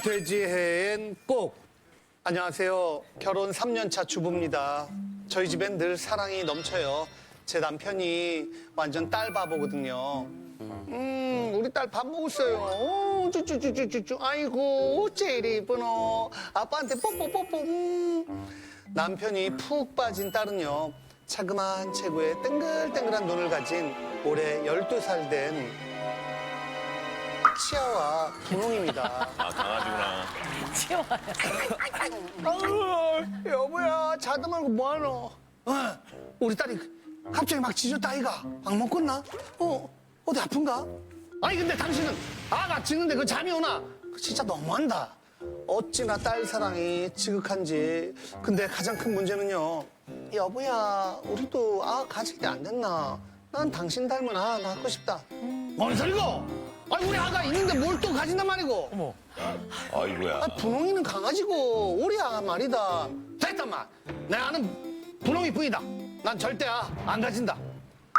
돼지해엔 꼭. 안녕하세요. 결혼 3년차 주부입니다. 저희 집엔 늘 사랑이 넘쳐요. 제 남편이 완전 딸 바보거든요. 우리 딸 밥 먹었어요. 쭈쭈쭈쭈쭈쭈. 아이고, 제일 이쁘노. 아빠한테 뽀뽀뽀뽀. 남편이 푹 빠진 딸은요. 자그마한 체구에 땡글땡글한 눈을 가진 올해 12살 된 치아와 분홍입니다. 아, 강아지구나. 여보야, 자다 말고 뭐하노? 우리 딸이 갑자기 막 짖었다, 아이가. 악 먹었나? 어디 아픈가? 아니, 근데 당신은 아가 짖는데 그 잠이 오나? 진짜 너무한다. 어찌나 딸 사랑이 지극한지. 근데 가장 큰 문제는요. 여보야, 우리도 아 가지게 안 됐나? 난 당신 닮은 아 낳고 싶다. 뭔 소리고? 아니, 우리 아가 있는데 뭘 또 가진단 말이고? 어머. 아이고야. 아, 분홍이는 강아지고 우리 아가 말이다. 됐단 말. 내 아는 분홍이 뿐이다. 난 절대 안 가진다.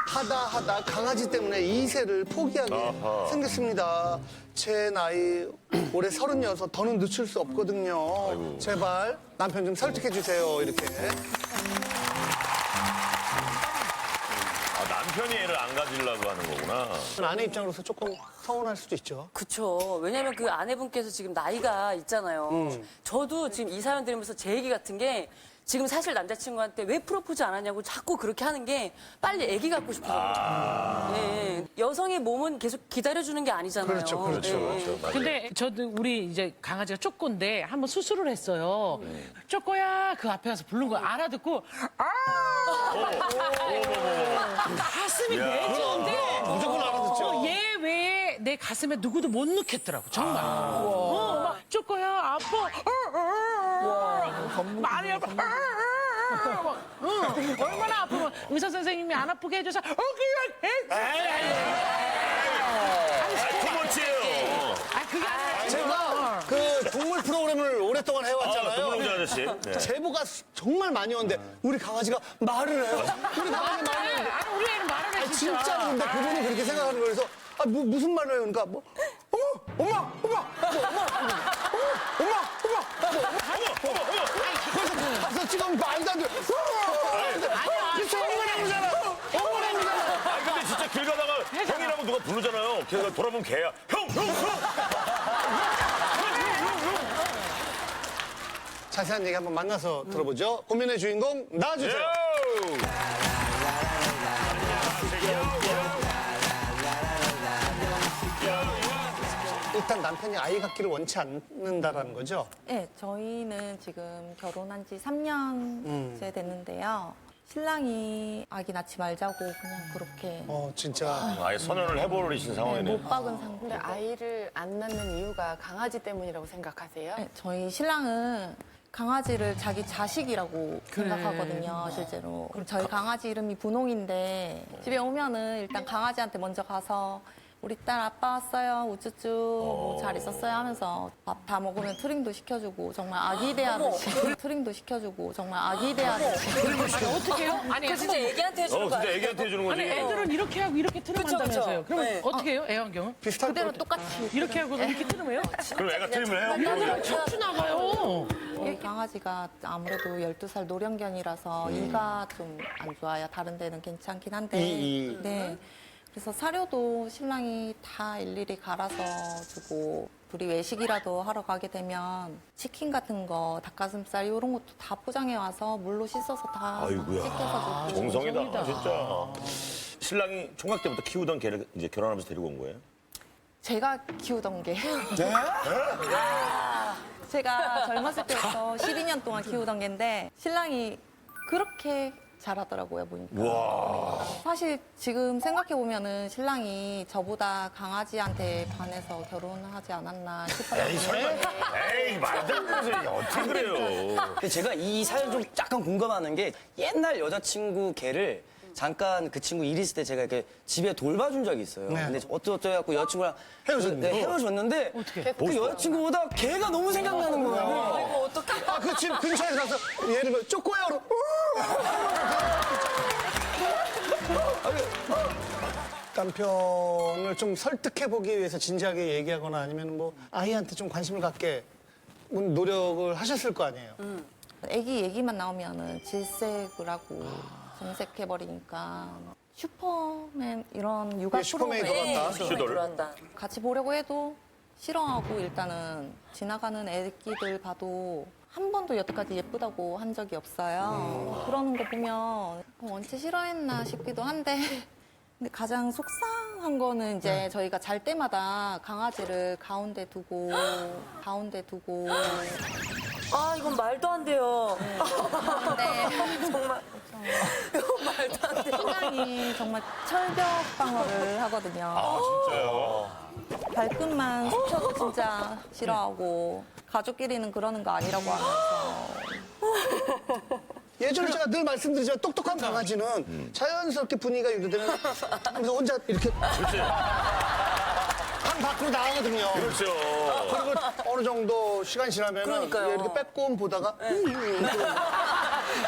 하다 강아지 때문에 이세를 포기하게 아하. 생겼습니다. 제 나이 올해 36, 더는 늦출 수 없거든요. 아이고. 제발 남편 좀 설득해 주세요. 이렇게. 아, 남편이 애를 안 가지려고 하는 거구나. 아내 입장으로서 조금 서운할 수도 있죠. 그쵸. 왜냐면 그 아내분께서 지금 나이가 있잖아요. 저도 지금 이 사연 들으면서 제 얘기 같은 게 지금 사실 남자친구한테 왜 프로포즈 안 하냐고 자꾸 그렇게 하는 게 빨리 애기 갖고 싶어서. 예. 여성의 몸은 계속 기다려주는 게 아니잖아요. 그렇죠. 예. 맞아요. 근데 저도 우리 이제 강아지가 쪼꼬인데 한번 수술을 했어요. 쪼꼬야 그 앞에 가서 부른 거 알아듣고 가슴이 내지는데 무조건 알아듣죠. 얘 왜 내 가슴에 누구도 못 넣겠더라고 정말. 막 쪼꼬야 아파. 많이 아파. 얼마나 아프면 의사 선생님이 안 아프게 해줘서 그냥 투머치예요. 그게 아니라 제가 그 동물 프로그램을 오랫동안 해왔잖아요. 동물농장 아저씨. 네. 제보가 정말 많이 오는데 우리 강아지가 말을 해요. 우리 강아지 말을 해요. 아니 우리 애는 말을 해 진짜. 진짜로 근데 그분이 그렇게 생각하는 거예요. 그래서 무슨 말을 해요? 그러니까 뭐 엄마 그래서 가서 찍으면 말도 안 돼. 진짜 엉망이잖아. 아니, 근데 진짜 길 가다가 형이라고 누가 부르잖아요. 걔가 돌아보면 걔야. 형! 자세한 얘기 한번 만나서 들어보죠. 고민의 주인공 나와주세요. 일단 남편이 아이 갖기를 원치 않는다라는 거죠. 네, 저희는 지금 결혼한 지 3년째 됐는데요. 신랑이 아기 낳지 말자고 그냥 그렇게 진짜. 아예 선언을 해버리신 상황이네요. 못 박은 상태. 근데 아이를 안 낳는 이유가 강아지 때문이라고 생각하세요? 네, 저희 신랑은 강아지를 자기 자식이라고 생각하거든요, 실제로. 저희 강아지 이름이 분홍인데 집에 오면은 일단 강아지한테 먼저 가서 우리 딸 아빠 왔어요, 우쭈쭈, 뭐 잘 있었어요 하면서 밥 다 먹으면 트링도 시켜주고 정말 아기 대하듯이 트링도 시켜주고 정말 아기 대하듯이 어떻게 해요? 아니 그 진짜 애기한테 해주는 거 진짜 아니에요? 애기한테 해주는 거지. 아니 애들은 이렇게 하고 이렇게 트림한다면서요. 그럼 네. 어떻게 해요? 애완경은? 비슷한 그대로 거. 똑같이 이렇게 하고 이렇게 트림해요? 그럼 애가 틀리면 해요? 애들은 척추 나가요. 저희 강아지가 아무래도 12살 노령견이라서 이가 좀 안 좋아요. 다른 데는 괜찮긴 한데. 네. 그래서 사료도 신랑이 다 일일이 갈아서 주고 둘이 외식이라도 하러 가게 되면 치킨 같은 거, 닭가슴살 이런 것도 다 포장해 와서 물로 씻어서 다 아이고야. 씻겨서 주고. 정성이다, 진짜. 신랑이 총각 때부터 키우던 개를 이제 결혼하면서 데리고 온 거예요? 제가 키우던 게. 제가 젊었을 때부터 12년 동안 키우던 개인데 신랑이 그렇게 잘하더라고요, 보니까. 와. 사실 지금 생각해보면은 신랑이 저보다 강아지한테 반해서 결혼하지 않았나 싶어요. 에이, 설마. 에이, 말도 안 되는 소리. 어떻게 그래요? 근데 제가 이 사연 좀 약간 공감하는 게 옛날 여자친구 개를 잠깐 그 친구 일 있을 때 제가 이렇게 집에 돌봐준 적이 있어요. 근데 어쩌고저쩌고 해갖고 여자친구랑 헤어졌는데? 네, 헤어졌는데 그 여자친구보다 개가 너무 생각나는 거예요. 그 집 근처에 가서 예를 들면 쪼꼬야 그러면 남편을 좀 설득해보기 위해서 진지하게 얘기하거나 아니면 뭐 아이한테 좀 관심을 갖게 노력을 하셨을 거 아니에요? 애기 얘기만 나오면은 질색을 하고 정색해버리니까 슈퍼맨 이런 육아 예, 슈퍼맨이 프로그램 들어왔다. 슈돌. 들어왔다. 같이 보려고 해도 싫어하고 일단은 지나가는 애기들 봐도 한 번도 여태까지 예쁘다고 한 적이 없어요. 그러는 거 보면 원체 싫어했나 싶기도 한데 근데 가장 속상한 거는 이제 저희가 잘 때마다 강아지를 가운데 두고 아, 이건 말도 안 돼요. 근데 정말. 이건 말도 안 돼요. 신랑이 정말 철벽 방어를 하거든요. 아, 진짜요? 발끝만 스쳐도 진짜 싫어하고 가족끼리는 그러는 거 아니라고 하면서 예전에 제가 늘 말씀드리지만 똑똑한 강아지는 자연스럽게 분위기가 유도되면 하면서 혼자 이렇게 그렇지. 방 밖으로 나가거든요. 그렇죠. 그리고 어느 정도 시간 지나면 그러니까요. 이렇게 빼꼼 보다가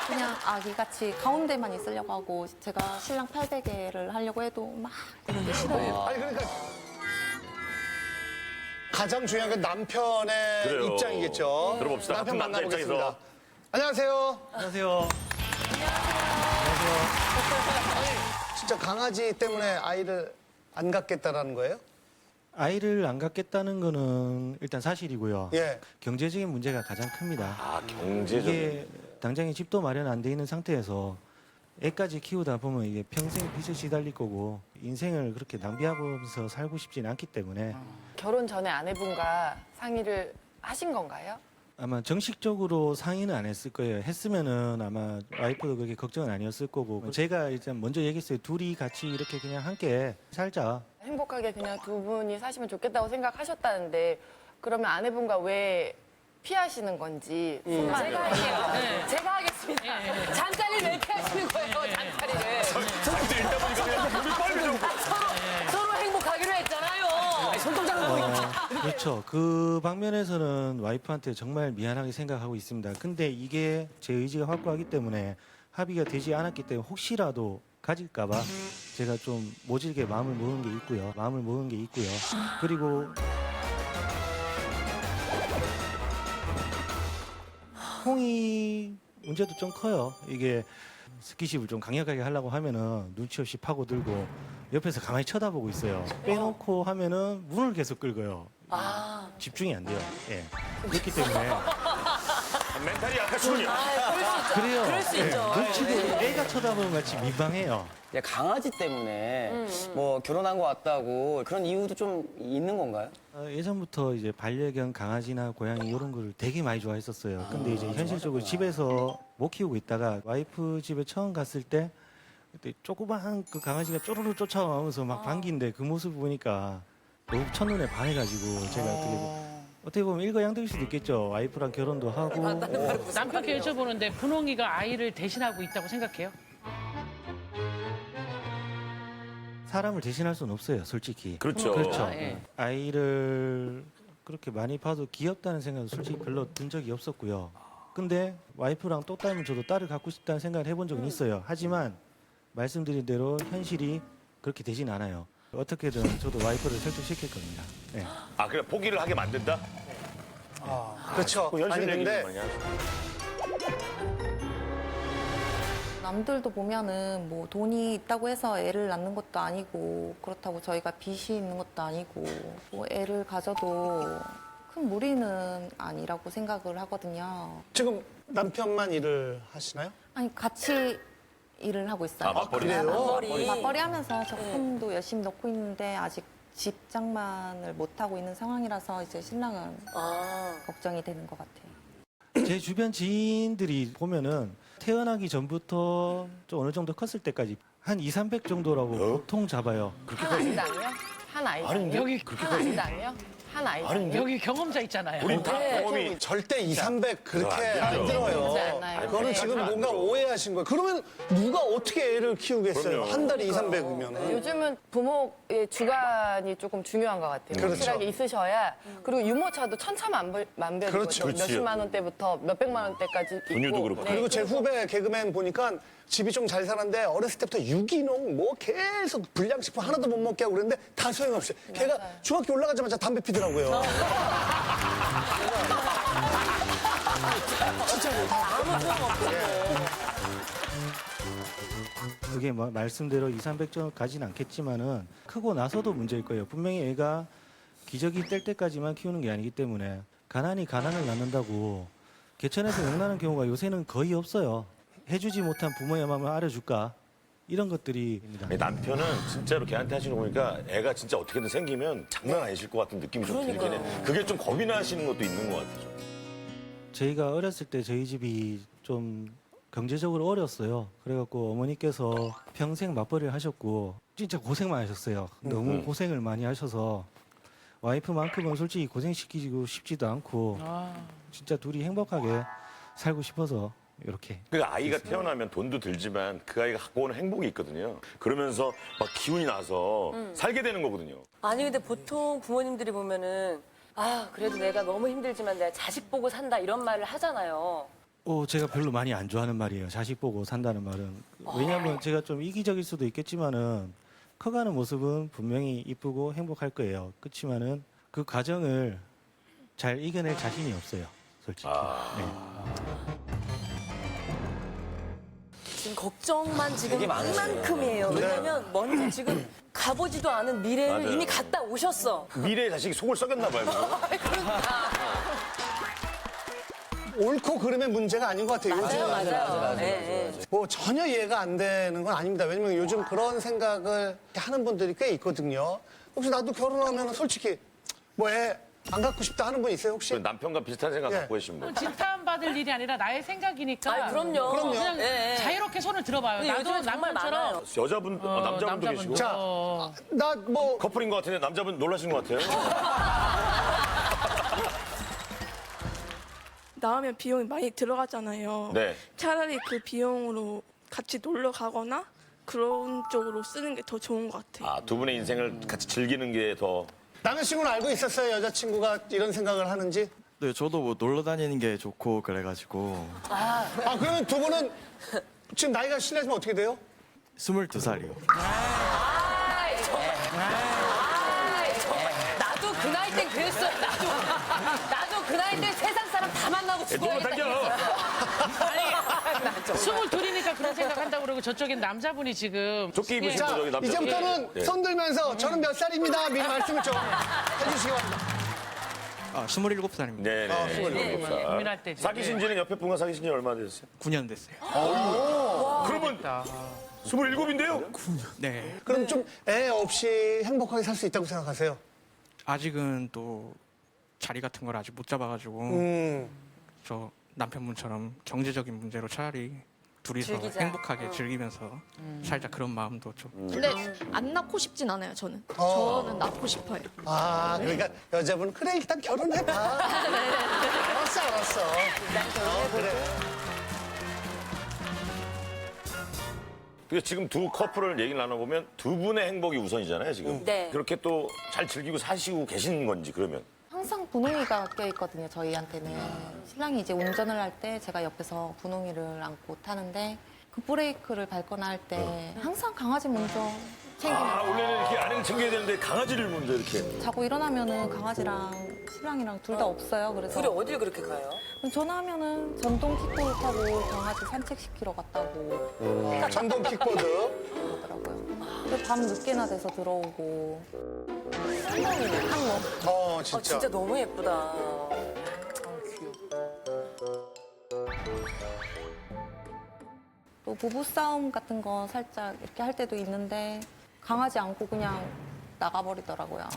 그냥 아기같이 가운데만 있으려고 하고 제가 신랑 800개를 하려고 해도 막 이러기 싫어요. 아니 그러니까 가장 중요한 건 남편의 그래요. 입장이겠죠. 들어봅시다. 남편 같은 남자 만나보겠습니다. 입장에서. 안녕하세요. 안녕하세요. 진짜 강아지 때문에 아이를 안 갖겠다라는 거예요? 아이를 안 갖겠다는 거는 일단 사실이고요. 예. 경제적인 문제가 가장 큽니다. 아, 경제적인. 이게 당장에 집도 마련 안 돼 있는 상태에서 애까지 키우다 보면 이게 평생 빚에 시달릴 거고 인생을 그렇게 낭비하면서 살고 싶지는 않기 때문에 결혼 전에 아내분과 상의를 하신 건가요? 아마 정식적으로 상의는 안 했을 거예요. 했으면은 아마 와이프도 그렇게 걱정은 아니었을 거고 제가 일단 먼저 얘기했어요. 둘이 같이 이렇게 그냥 함께 살자. 행복하게 그냥 두 분이 사시면 좋겠다고 생각하셨다는데 그러면 아내분과 왜 피하시는 건지 제가 할게요. 제가 하겠습니다. 잠자리를 왜 피하시는 거예요, 잠자리를. 사람들 읽다 보니까 그냥 눈이 빨개져. 서로 행복하기로 했잖아요. 손동작을 보이니까. 그렇죠. 그 방면에서는 와이프한테 정말 미안하게 생각하고 있습니다. 근데 이게 제 의지가 확고하기 때문에 합의가 되지 않았기 때문에 혹시라도 가질까봐 제가 좀 모질게 마음을 먹은 게 있고요. 그리고 홍이 문제도 좀 커요. 이게 스키십을 좀 강력하게 하려고 하면은 눈치 없이 파고들고 옆에서 가만히 쳐다보고 있어요. 빼놓고 하면은 문을 계속 긁어요. 집중이 안 돼요. 예. 그렇기 때문에 멘탈이 약하시군요. 그래요. 그럴 수 예. 있죠. 눈치도 애가 쳐다보는 같이 민망해요. 강아지 때문에 뭐 결혼한 것 같다고 그런 이유도 좀 있는 건가요? 예전부터 이제 반려견 강아지나 고양이 이런 거를 되게 많이 좋아했었어요. 근데 이제 현실적으로 집에서 못 키우고 있다가 와이프 집에 처음 갔을 때 그때 조그마한 그 강아지가 쪼르르 쫓아오면서 막 반기는데 그 모습 보니까 너무 첫눈에 반해가지고 제가 어떻게 보면 일거양득일 수도 있겠죠. 와이프랑 결혼도 하고 남편께 여쭤보는데 분홍이가 아이를 대신하고 있다고 생각해요? 사람을 대신할 수는 없어요, 솔직히. 그렇죠. 그렇죠. 예. 아이를 그렇게 많이 봐도 귀엽다는 생각은 솔직히 별로 든 적이 없었고요. 근데 와이프랑 또 닮은 저도 딸을 갖고 싶다는 생각을 해본 적은 있어요. 하지만 말씀드린 대로 현실이 그렇게 되진 않아요. 어떻게든 저도 와이프를 설득시킬 겁니다. 네. 아, 그래 포기를 하게 만든다? 그렇죠. 그 현실 아니 얘기를 근데 많이 하죠. 남들도 보면은 뭐 돈이 있다고 해서 애를 낳는 것도 아니고 그렇다고 저희가 빚이 있는 것도 아니고 뭐 애를 가져도 큰 무리는 아니라고 생각을 하거든요. 지금 남편만 일을 하시나요? 아니 같이 일을 하고 있어요. 아, 맞벌이. 맞벌이. 맞벌이 하면서 적금도 열심히 넣고 있는데 아직 집 장만을 못 하고 있는 상황이라서 이제 신랑은 걱정이 되는 것 같아요. 제 주변 지인들이 보면은 태어나기 전부터 좀 어느 정도 컸을 때까지 한 200~300 정도라고 보통 잡아요. 한 아이당요? 한 아이당요? 여기 한 아이당요? 한 아이. 여기 경험자 있잖아요. 우리 다 경험이 절대 2, 300 그렇게 안 안 되죠. 들어요. 그렇지 않아요. 그거는 네. 지금 뭔가 오해하신 거예요. 그러면 누가 어떻게 애를 키우겠어요? 그럼요. 한 달에 2, 300이면. 요즘은 부모의 주관이 조금 중요한 것 같아요. 그렇죠. 확실하게 있으셔야. 그리고 유모차도 천차만별이거든요. 그렇죠. 몇십만 원대부터 몇백만 원대까지 있고. 분유도 그렇고. 네. 그리고 제 후배 개그맨 보니까 집이 좀 잘 살았는데 어렸을 때부터 유기농 뭐 계속 불량식품 하나도 못 먹게 하고 그랬는데 다 소용없어요. 걔가 중학교 올라가자마자 담배 피더라고요. 그게 말씀대로 2, 300점 가진 않겠지만은 크고 나서도 문제일 거예요. 분명히 애가 기저귀 뗄 때까지만 키우는 게 아니기 때문에 가난이 가난을 낳는다고 개천에서 욕나는 경우가 요새는 거의 없어요. 해주지 못한 부모의 마음을 알아줄까? 이런 것들입니다. 남편은 진짜로 걔한테 하시는 거 보니까 애가 진짜 어떻게든 생기면 장난 아니실 것 같은 느낌이 좀 들긴 해. 그게 좀 겁이 나시는 것도 있는 것 같아요. 저희가 어렸을 때 저희 집이 좀 경제적으로 어려웠어요. 그래갖고 어머니께서 평생 맞벌이를 하셨고 진짜 고생만 하셨어요. 너무 고생을 많이 하셔서 와이프만큼은 솔직히 고생시키고 싶지도 않고 진짜 둘이 행복하게 살고 싶어서 이렇게. 그 아이가 태어나면 돈도 들지만 그 아이가 갖고 오는 행복이 있거든요. 그러면서 막 기운이 나서 살게 되는 거거든요. 아니 근데 보통 부모님들이 보면은 아 그래도 내가 너무 힘들지만 내가 자식 보고 산다 이런 말을 하잖아요. 제가 별로 많이 안 좋아하는 말이에요. 자식 보고 산다는 말은. 왜냐하면 제가 좀 이기적일 수도 있겠지만은 커가는 모습은 분명히 이쁘고 행복할 거예요. 그렇지만은 그 과정을 잘 이겨낼 자신이 없어요. 솔직히. 네. 지금 걱정만 지금 되게 많으시네요. 이만큼이에요. 왜냐면 먼저 지금 가보지도 않은 미래를 맞아요. 이미 갔다 오셨어. 미래의 자식이 속을 썩였나 봐요. 그거. 옳고 그름의 문제가 아닌 것 같아요. 요즘은. 맞아요. 네. 뭐 전혀 이해가 안 되는 건 아닙니다. 왜냐면 요즘 그런 생각을 하는 분들이 꽤 있거든요. 혹시 나도 결혼하면 솔직히 뭐 애 안 갖고 싶다 하는 분 있어요 혹시? 남편과 비슷한 생각 예. 갖고 계신 분. 진탄받을 일이 아니라 나의 생각이니까. 아이, 그럼요. 그냥 예, 예. 자유롭게 손을 들어봐요. 근데 나도 요즘에 정말 남편처럼 많아요. 여자분, 남자분도 계시고. 자, 나 뭐 커플인 것 같은데 남자분 놀라신 것 같아요. 나오면 비용이 많이 들어가잖아요. 네. 차라리 그 비용으로 같이 놀러 가거나 그런 쪽으로 쓰는 게 더 좋은 것 같아요. 두 분의 인생을 같이 즐기는 게 더. 남자친구는 알고 있었어요? 여자친구가 이런 생각을 하는지? 네, 저도 뭐 놀러 다니는 게 좋고 그래가지고 아, 그러면 두 분은 지금 나이가 실례지만 어떻게 돼요? 22살이요. 나도 그 나이 땐 그랬어. 나도 그 나이 땐 세상 사람 다 만나고 놀러 죽어야겠다. 다녀. 22이니까 그런 생각한다고 그러고 저쪽엔 남자분이 지금 조끼 입으신 자, 분 저기 남자. 이제부터는 네. 손 들면서 저는 몇 살입니다. 미리 말씀을 좀 해주시기 바랍니다. 27살입니다. 네네. 고민할 때지. 사귀신 지는 옆에 분과 사귀신 지 얼마나 됐어요? 9년 됐어요. 그러면 27인데요? 네. 그럼 좀 애 없이 행복하게 살 수 있다고 생각하세요? 아직은 또 자리 같은 걸 아직 못 잡아가지고 저 남편분처럼 경제적인 문제로 차라리 둘이서 즐기자. 행복하게 즐기면서 살자 그런 마음도 좀. 근데 안 낳고 싶진 않아요, 저는. 어. 저는 낳고 싶어요. 아, 그러니까 여자분은 그래 일단 결혼해봐. 알았어. 그래. 그래서 지금 두 커플을 얘기를 나눠보면 두 분의 행복이 우선이잖아요, 지금. 네. 그렇게 또 잘 즐기고 사시고 계신 건지, 그러면. 항상 분홍이가 껴있거든요, 저희한테는. 신랑이 이제 운전을 할 때 제가 옆에서 분홍이를 안고 타는데 그 브레이크를 밟거나 할 때 항상 강아지 먼저 챙기면서 원래는 이렇게 아내를 챙겨야 되는데 강아지를 먼저 이렇게. 자고 일어나면은 강아지랑 신랑이랑 둘 다 없어요. 그래서 둘이 어딜 그렇게 가요? 전화하면은 전동 킥보드 타고 강아지 산책시키러 갔다고 전동 킥보드. 그러더라고요. 그래서 밤 늦게나 돼서 들어오고 항목. 진짜. 진짜 너무 예쁘다. 또 부부싸움 같은 거 살짝 이렇게 할 때도 있는데 강아지 안고 그냥 나가버리더라고요.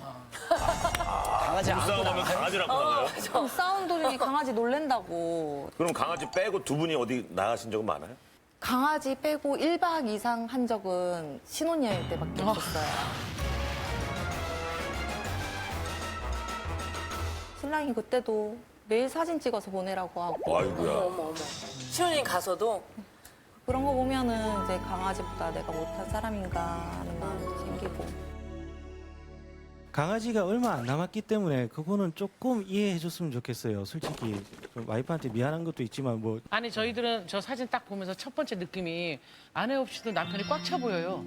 강아지 안 싸움하면 강아지를 안고 나가요? 그럼 싸움 도중에 강아지 놀랜다고. 그럼 강아지 빼고 두 분이 어디 나가신 적은 많아요? 강아지 빼고 1박 이상 한 적은 신혼여행 때밖에 없었어요. 신랑이 그때도 매일 사진 찍어서 보내라고 하고 아이고야. 어머. 신혼여행 가서도 그런 거 보면은 이제 강아지보다 내가 못한 사람인가 하는 마음도 생기고. 강아지가 얼마 안 남았기 때문에 그거는 조금 이해해줬으면 좋겠어요. 솔직히 좀 와이프한테 미안한 것도 있지만 뭐 아니 저희들은 저 사진 딱 보면서 첫 번째 느낌이 아내 없이도 남편이 꽉 차 보여요.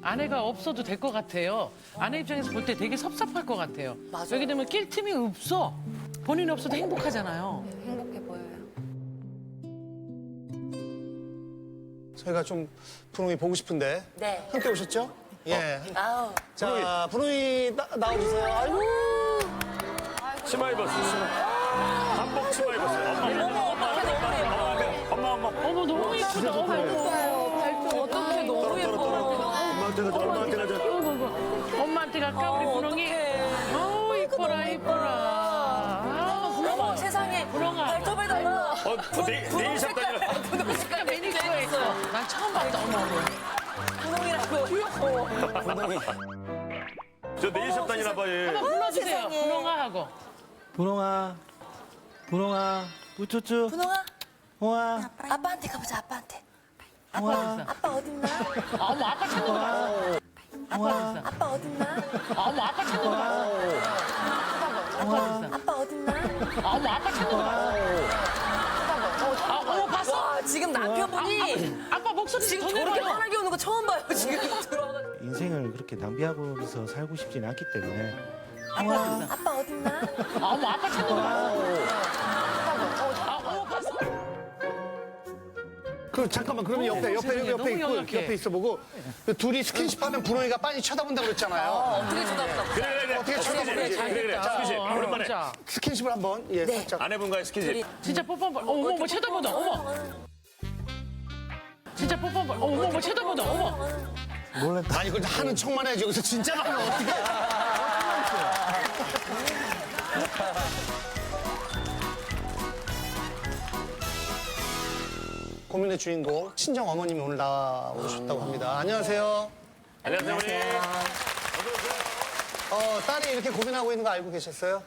아내가 없어도 될 것 같아요. 아내 입장에서 볼 때 되게 섭섭할 것 같아요. 맞아요. 여기 되면 낄 틈이 없어. 본인이 없어도 행복하잖아요. 네, 행복해 보여요. 저희가 좀 분홍이 보고 싶은데 네. 함께 오셨죠? 예. 아우. 자, 분홍이 나와주세요. 아이고. 치마 입었어, 치마. 한복 치마 입었어. 엄마. 어머 너무 예쁘다. 어떡해, 너무 예뻐. 엄마한테 가자. 엄마한테 갈까 우리 분홍이? 어우 이뻐라. 어머, 세상에. 분홍아. 발톱에다가. 네일샵 다니라. 분홍 색깔 매니큐어 있어. 난 처음 봤다 어머. 분홍이라고. 저 네일샵 다니나 봐, 얘. 한번 불러주세요. 분홍아 하고. 분홍아, 우쭈쭈, 분홍아, 홍아, 아빠한테 가보자, 아빠한테. 홍아, 아빠 어딨나? 어머 아빠 찾는 거 봐. 홍아, 아빠 어딨나? 어머 아빠 찾는 거 봐. 아빠 어딨나? 어머 아빠 찾는 거 봐. 어머 봤어? 와, 지금 남편분이 아빠 목소리 지금 더 저렇게 내려요. 환하게 오는 거 처음 봐요, 지금 들어와가지고. 인생을 그렇게 낭비하고서 살고 싶진 않기 때문에 아빠 어딨나? 어머 아빠 찾는 거 봐. 어머 봤어? 그럼 잠깐만, 그러면 옆에 너무 영악해. 옆에 있어보고 둘이 스킨십하면 분홍이가 빤히 쳐다본다고 그랬잖아요. 어떻게 쳐다보나? 그래. 어떻게 쳐다보는지. 그래. 스킨십. 오랜만에. 진짜. 스킨십을 한번 살짝. 아내분과의 스킨십. 진짜 뽀뽀 어머 쳐다보다 어머. 진짜 뽀뽀 어머 쳐다보다 어머. 아니 근데 하는 척만 해야지 여기서 진짜로 하면 어떡해. 고민의 주인공 친정 어머님이 오늘 나오셨다고 합니다. 안녕하세요. 안녕하세요, 어머니. 딸이 이렇게 고민하고 있는 거 알고 계셨어요?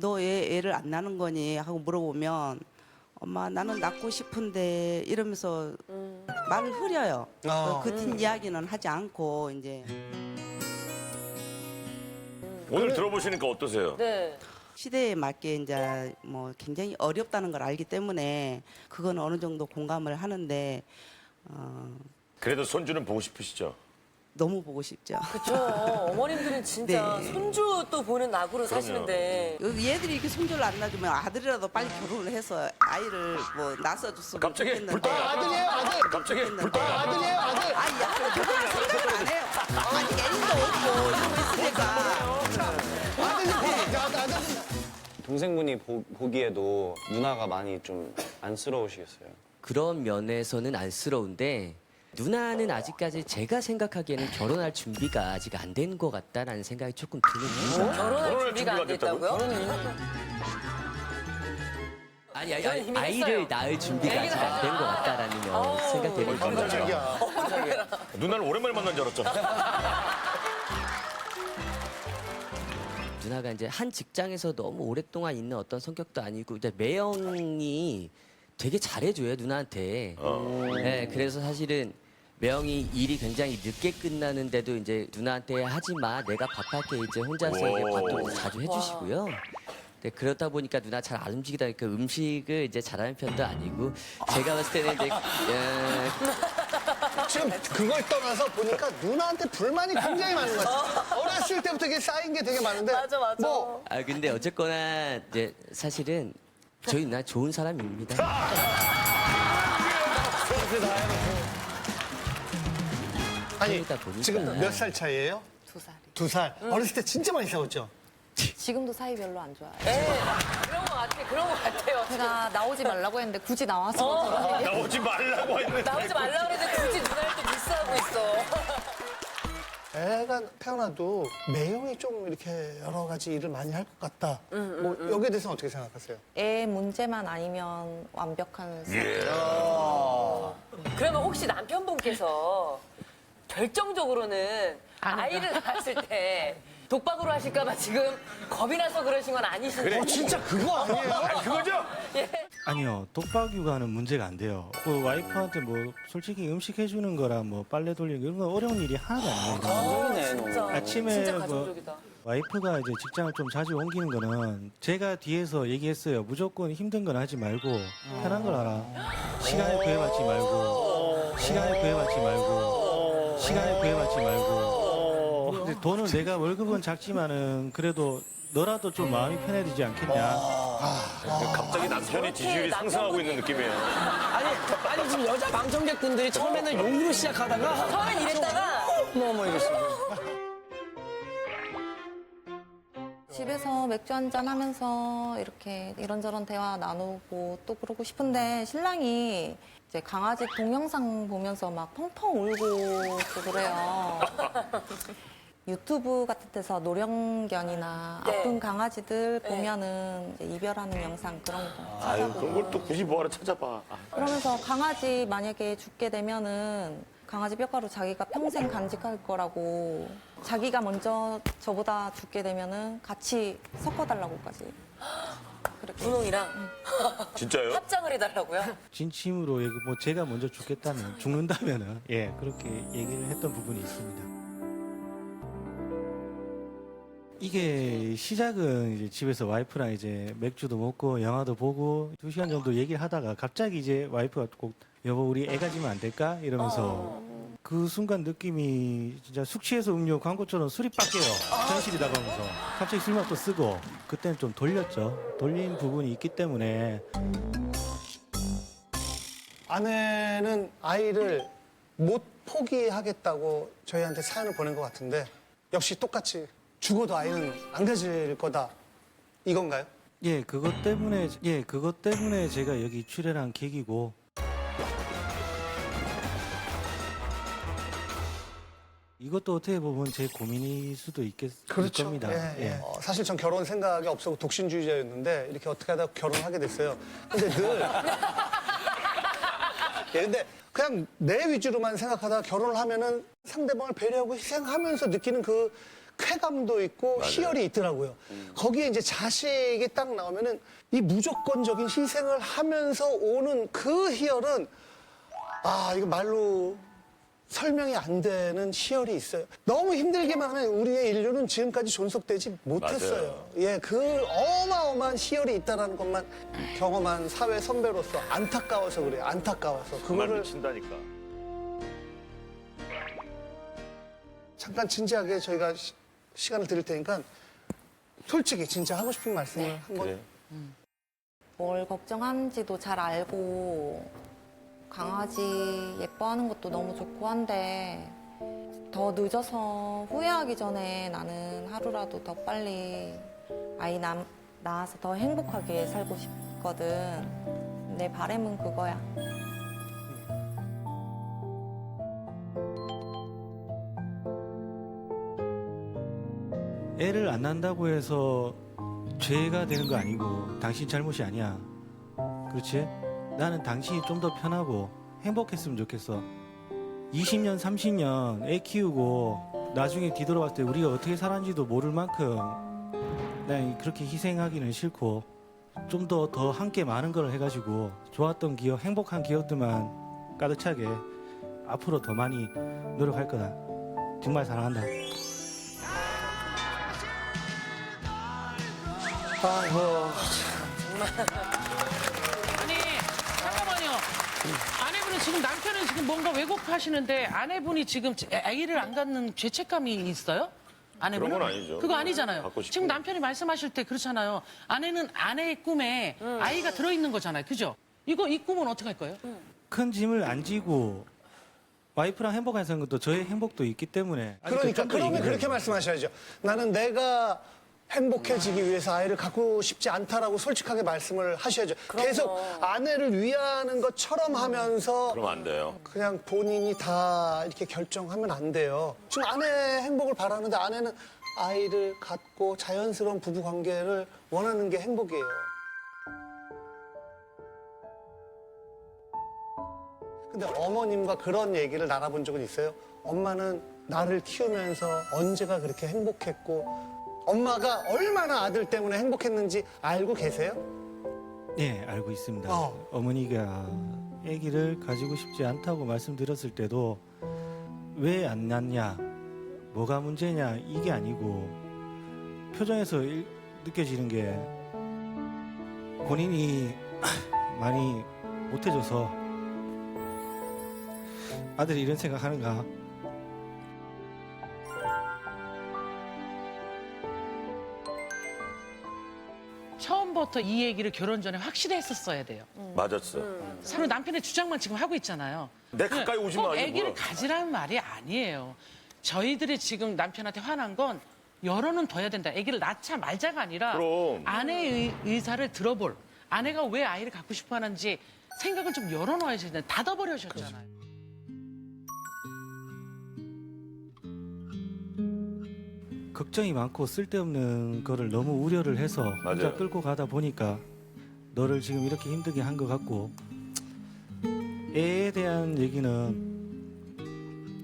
너 왜 애를 안 낳는 거니? 하고 물어보면 엄마 나는 낳고 싶은데 이러면서 말을 흐려요. 그 뒷 이야기는 하지 않고 이제 오늘 들어보시니까 어떠세요? 네. 시대에 맞게 이제 뭐 굉장히 어렵다는 걸 알기 때문에 그건 어느 정도 공감을 하는데 그래도 손주는 보고 싶으시죠? 너무 보고 싶죠. 그쵸. 어머님들은 진짜 네. 손주 또 보는 낙으로 사시는데. 얘들이 이렇게 손주를 안 낳으면 아들이라도 빨리 결혼을 해서 아이를 뭐 낳아줬으면 갑자기 좋겠는데. 불떠나. 아들이에요, 아들. 갑자기 불떠나. 아들이에요, 아들. 아니, 야는 결혼할 생각을 안 해요. 아직 애인도 없고 이러고 있으니까. 아들. 동생분이 보기에도 누나가 많이 좀 안쓰러우시겠어요? 그런 면에서는 안쓰러운데 누나는 아직까지 제가 생각하기에는 결혼할 준비가 아직 안 된 것 같다라는 생각이 조금 드는 이유가 결혼할 준비가 안 됐다고요? 아니 이미 아이를 했어요. 낳을 준비가 아직 안 된 것 같다라는 생각되는 깜짝이야. 누나를 오랜만에 만난 줄 알았죠? 누나가 이제 한 직장에서 너무 오랫동안 있는 어떤 성격도 아니고 이제 매형이 되게 잘해줘요 누나한테. 네, 그래서 사실은 매형이 일이 굉장히 늦게 끝나는데도 이제 누나한테 하지 마, 내가 밥할게 이제 혼자서 이제 밥도 자주 해주시고요. 네, 그렇다 보니까 누나 잘 안 움직이다 보니까 음식을 이제 잘하는 편도 아니고 제가 봤을 때는 이제 지금 그걸 떠나서 보니까 누나한테 불만이 굉장히 많은 것 같아요. 어렸을 때부터 이게 쌓인 게 되게 많은데. 맞아. 뭐 근데 어쨌거나 이제 사실은 저희 누나 좋은 사람입니다. 아니 그러다 보니까. 지금 몇 살 차이예요? 2살이. 2살. 어렸을 때 진짜 많이 싸웠죠? 지금도 사이 별로 안 좋아요. 그런 것 같아요. 제가 나오지 말라고 했는데 굳이 나와서 저런 얘기. 나오지 말라고 했는데. 나오지 말라 그랬는데 굳이 누나를 또 미스하고 있어. 애가 태어나도 매형이 좀 이렇게 여러 가지 일을 많이 할 것 같다. 뭐 여기에 대해서는 어떻게 생각하세요? 애 문제만 아니면 완벽한 그러면 혹시 남편분께서 결정적으로는 아이를 낳았을 때 독박으로 하실까봐 지금 겁이 나서 그러신 건 아니신데. 진짜 그거 아니에요? 아니, 그거죠? 아니요, 독박 육아는 문제가 안 돼요. 그 와이프한테 뭐 솔직히 음식 해주는 거랑 뭐 빨래 돌리고 이런 건 어려운 일이 하나도 아니에요. 가정적이네, 진짜. 아침에 진짜 뭐 가정적이다. 와이프가 이제 직장을 좀 자주 옮기는 거는 제가 뒤에서 얘기했어요. 무조건 힘든 건 하지 말고 편한 걸 하라. 시간에 구애받지 말고, 시간에 구애받지 말고, 시간에 구애받지 말고. 근데 돈을 내가 월급은 작지만은 그래도 너라도 좀 마음이 편해야 되지 않겠냐. 갑자기 남편의 지지율이 상승하고 있는 느낌이에요. 아니 지금 여자 방청객분들이 처음에는 욕으로 시작하다가 처음엔 이랬다가 어머 이랬어요. 집에서 맥주 한잔 하면서 이렇게 이런저런 대화 나누고 또 그러고 싶은데 신랑이 이제 강아지 동영상 보면서 막 펑펑 울고 또 그래요. 유튜브 같은 데서 노령견이나 네. 아픈 강아지들 보면은 이제 이별하는 영상 그런 거 아유, 그런 찾아보고 걸 또 굳이 뭐하러 찾아봐. 그러면서 강아지 만약에 죽게 되면은 강아지 뼈가루 자기가 평생 간직할 거라고 자기가 먼저 저보다 죽게 되면은 같이 섞어달라고까지 그렇게 분홍이랑 진짜요? 합장을 해달라고요? 진심으로 얘기, 뭐 제가 먼저 죽는다면은 예 그렇게 얘기를 했던 부분이 있습니다. 이게 시작은 이제 집에서 와이프랑 이제 맥주도 먹고 영화도 보고 2시간 정도 얘기를 하다가 갑자기 이제 와이프가 꼭 여보 우리 애가 지면 안 될까 이러면서 그 순간 느낌이 진짜 숙취해소 음료 광고처럼 술이 빡게요. 현실이다 하면서 갑자기 술맛도 쓰고 그때는 좀 돌렸죠. 돌린 부분이 있기 때문에 아내는 아이를 못 포기하겠다고 저희한테 사연을 보낸 것 같은데 역시 똑같이 죽어도 아이는 안 가질 거다 이건가요? 예 그것 때문에 제가 여기 출연한 계기고 이것도 어떻게 보면 제 고민일 수도 있을 겁니다. 예. 사실 전 결혼 생각이 없었고 독신주의자였는데 이렇게 어떻게 하다 결혼하게 됐어요. 근데 늘 예, 근데 그냥 내 위주로만 생각하다가 결혼을 하면은 상대방을 배려하고 희생하면서 느끼는 그 쾌감도 있고 희열이 있더라고요. 거기에 이제 자식이 딱 나오면은 이 무조건적인 희생을 하면서 오는 그 희열은 아 이거 말로 설명이 안 되는 희열이 있어요. 너무 힘들게만 하면 우리의 인류는 지금까지 존속되지 못했어요. 맞아요. 예, 그 어마어마한 희열이 있다는 것만 경험한 사회 선배로서 안타까워서 그래요. 안타까워서 말 그거를 미친다니까. 잠깐 진지하게 저희가 시간을 드릴 테니까 솔직히 진짜 하고 싶은 말씀을 한번 그래. 뭘 걱정하는지도 잘 알고 강아지 예뻐하는 것도 너무 좋고 한데 더 늦어서 후회하기 전에 나는 하루라도 더 빨리 아이 낳아서 더 행복하게 살고 싶거든. 내 바람은 그거야. 애를 안 낳는다고 해서 죄가 되는 거 아니고 당신 잘못이 아니야. 그렇지? 나는 당신이 좀 더 편하고 행복했으면 좋겠어. 20년, 30년 애 키우고 나중에 뒤돌아봤을 때 우리가 어떻게 살았는지도 모를 만큼 난 그렇게 희생하기는 싫고 좀 더 함께 많은 걸 해가지고 좋았던 기억, 행복한 기억들만 가득차게 앞으로 더 많이 노력할 거다. 정말 사랑한다. 아니 잠깐만요. 아내분은 지금 남편은 지금 뭔가 왜곡하시는데 아내분이 지금 아이를 안 갖는 죄책감이 있어요? 아내분은? 그런 건 아니죠. 그거 아니잖아요. 갖고 싶고. 지금 남편이 말씀하실 때 그렇잖아요. 아내는 아내의 꿈에 아이가 들어있는 거잖아요. 그죠? 이 꿈은 어떻게 할 거예요? 큰 짐을 안 지고 와이프랑 행복한 사는 것도 저의 행복도 있기 때문에 그러니까 그러면 그렇게 말씀하셔야죠. 나는 내가 행복해지기 위해서 아이를 갖고 싶지 않다라고 솔직하게 말씀을 하셔야죠. 계속 아내를 위하는 것처럼 하면서 그러면 안 돼요. 그냥 본인이 다 이렇게 결정하면 안 돼요. 지금 아내의 행복을 바라는데 아내는 아이를 갖고 자연스러운 부부 관계를 원하는 게 행복이에요. 근데 어머님과 그런 얘기를 나눠본 적은 있어요? 엄마는 나를 키우면서 언제가 그렇게 행복했고 엄마가 얼마나 아들 때문에 행복했는지 알고 계세요? 네, 알고 있습니다. 어. 어머니가 아기를 가지고 싶지 않다고 말씀드렸을 때도 왜 안 낳냐, 뭐가 문제냐 이게 아니고 표정에서 느껴지는 게 본인이 많이 못해줘서 아들이 이런 생각하는가. 처음부터 이 얘기를 결혼 전에 확실히 했었어야 돼요. 맞았어. 그리고 남편의 주장만 지금 하고 있잖아요. 내 가까이 오지 마. 꼭 이거 아기를 뭐야. 가지라는 말이 아니에요. 저희들이 지금 남편한테 화난 건 열어는 둬야 된다. 아기를 낳자 말자가 아니라 그럼. 아내의 의사를 들어볼. 아내가 왜 아이를 갖고 싶어 하는지 생각을 좀 열어놔야지. 닫아버려셨잖아요. 걱정이 많고 쓸데없는 거를 너무 우려를 해서 혼자 맞아요. 끌고 가다 보니까 너를 지금 이렇게 힘들게 한 것 같고 애에 대한 얘기는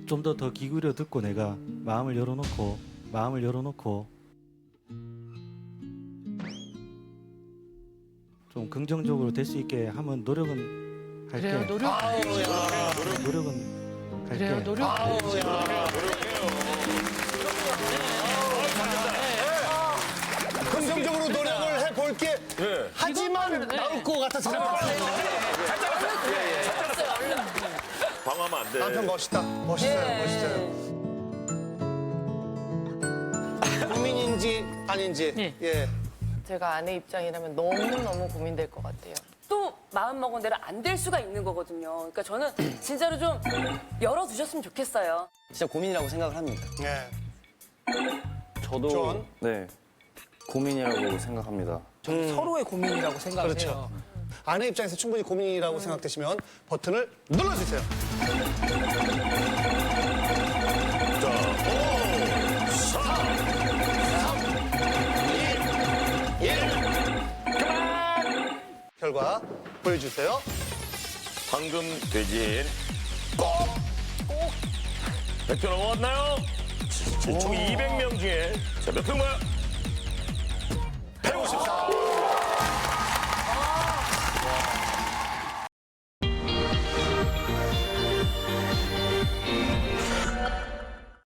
좀 더 기울여 듣고 내가 마음을 열어놓고 좀 긍정적으로 될 수 있게 하면 노력은 할게. 그래요, 노력. 노력은 할게. 그래요, 노력. 긍정적으로 노력을 해볼게. 예. 하지만 이것만은, 네. 나올 것 같아서 방황하면 안 돼. 남편 멋있다. 멋있어요. 멋있어요. 고민인지 아닌지. 네. 예. 제가 아내 입장이라면 너무너무 고민될 것 같아요. 또 마음 먹은 대로 안 될 수가 있는 거거든요. 그러니까 저는 진짜로 좀 열어두셨으면 좋겠어요. 진짜 고민이라고 생각을 합니다. 예. 저도 존? 네 고민이라고 생각합니다. 서로의 고민이라고 생각해요. 그렇죠. 아내 입장에서 충분히 고민이라고 생각되시면 버튼을 눌러주세요. 자, 5, 4, 3, 2, 1. 그만! 결과 보여주세요. 방금 돼지인 꼭 100표 넘어갔나요? 총 200명 중에 자, 몇 표인가요?